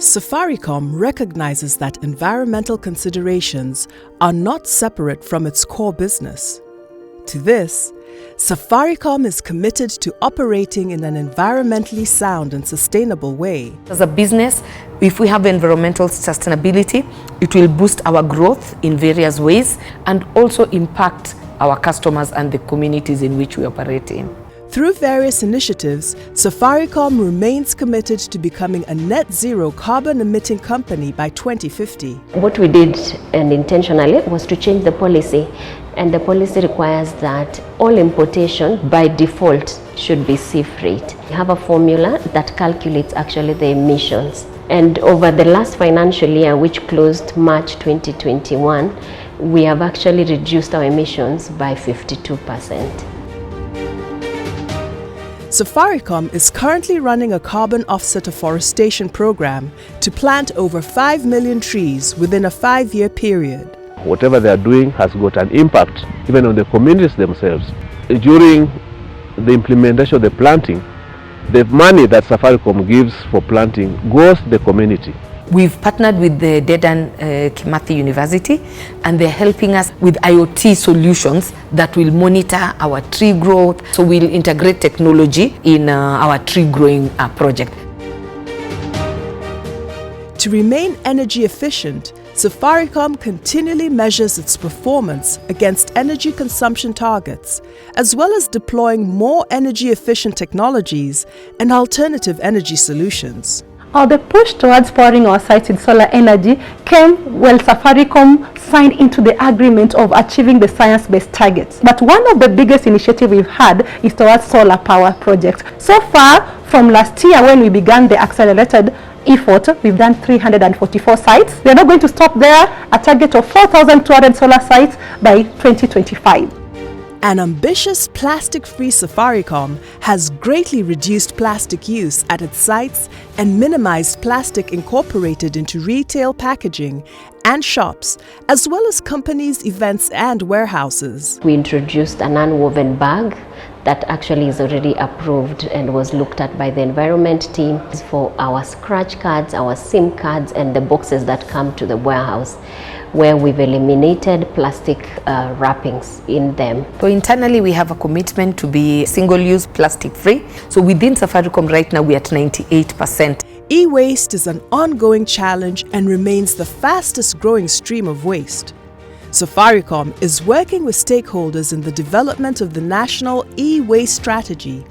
Safaricom recognizes that environmental considerations are not separate from its core business. To this, Safaricom is committed to operating in an environmentally sound and sustainable way. As a business, if we have environmental sustainability, it will boost our growth in various ways and also impact our customers and the communities in which we operate in. Through various initiatives, Safaricom remains committed to becoming a net zero carbon emitting company by 2050. What we did, and intentionally, was to change the policy. And the policy requires that all importation by default should be sea freight. We have a formula that calculates actually the emissions. And over the last financial year, which closed March 2021, we have actually reduced our emissions by 52%. Safaricom is currently running a carbon offset afforestation program to plant over 5 million trees within a 5-year period. Whatever they are doing has got an impact even on the communities themselves. During the implementation of the planting, the money that Safaricom gives for planting goes to the community. We've partnered with the Dedan Kimathi University, and they're helping us with IoT solutions that will monitor our tree growth. So we'll integrate technology in our tree growing project. To remain energy efficient, Safaricom continually measures its performance against energy consumption targets, as well as deploying more energy-efficient technologies and alternative energy solutions. The push towards powering our sites with solar energy came when Safaricom signed into the agreement of achieving the science-based targets. But one of the biggest initiatives we've had is towards solar power projects. So far, from last year when we began the accelerated effort, we've done 344 sites. We are not going to stop there. A target of 4,200 solar sites by 2025. An ambitious plastic-free Safaricom has greatly reduced plastic use at its sites and minimized plastic incorporated into retail packaging and shops, as well as companies, events and warehouses. We introduced a non-woven bag that actually is already approved and was looked at by the environment team for our scratch cards, our SIM cards and the boxes that come to the warehouse, where we've eliminated plastic wrappings in them. So internally we have a commitment to be single-use plastic-free. So within Safaricom right now we're at 98%. E-waste is an ongoing challenge and remains the fastest growing stream of waste. Safaricom is working with stakeholders in the development of the National E-Waste Strategy,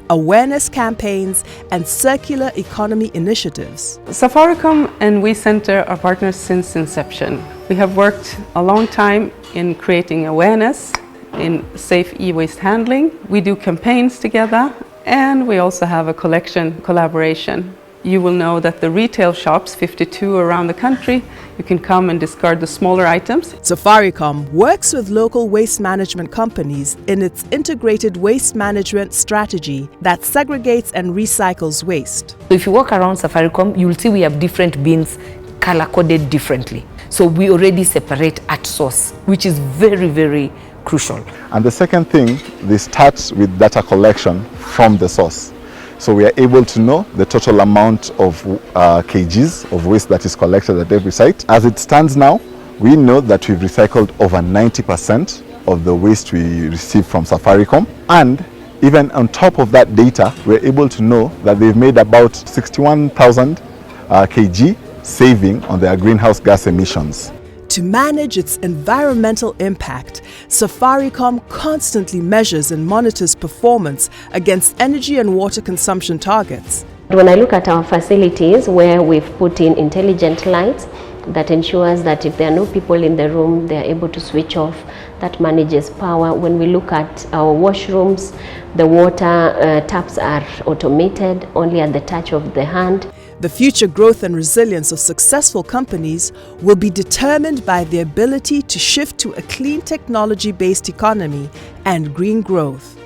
awareness campaigns and circular economy initiatives. Safaricom and We Center are partners since inception. We have worked a long time in creating awareness in safe e-waste handling. We do campaigns together, and we also have a collection collaboration. You will know that the retail shops, 52 around the country, you can come and discard the smaller items. Safaricom works with local waste management companies in its integrated waste management strategy that segregates and recycles waste. So if you walk around Safaricom, you'll see we have different bins color-coded differently. So we already separate at source, which is very, very crucial. And the second thing, this starts with data collection from the source. So we are able to know the total amount of kgs of waste that is collected at every site. As it stands now, we know that we've recycled over 90% of the waste we receive from Safaricom. And even on top of that data, we're able to know that they've made about 61,000 kg saving on their greenhouse gas emissions. To manage its environmental impact, Safaricom constantly measures and monitors performance against energy and water consumption targets. When I look at our facilities where we've put in intelligent lights, that ensures that if there are no people in the room, they are able to switch off. That manages power. When we look at our washrooms, the water taps are automated, only at the touch of the hand. The future growth and resilience of successful companies will be determined by their ability to shift to a clean technology-based economy and green growth.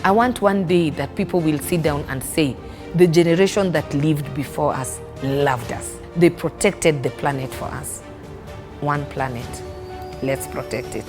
I want one day that people will sit down and say, the generation that lived before us loved us. They protected the planet for us. One planet. Let's protect it.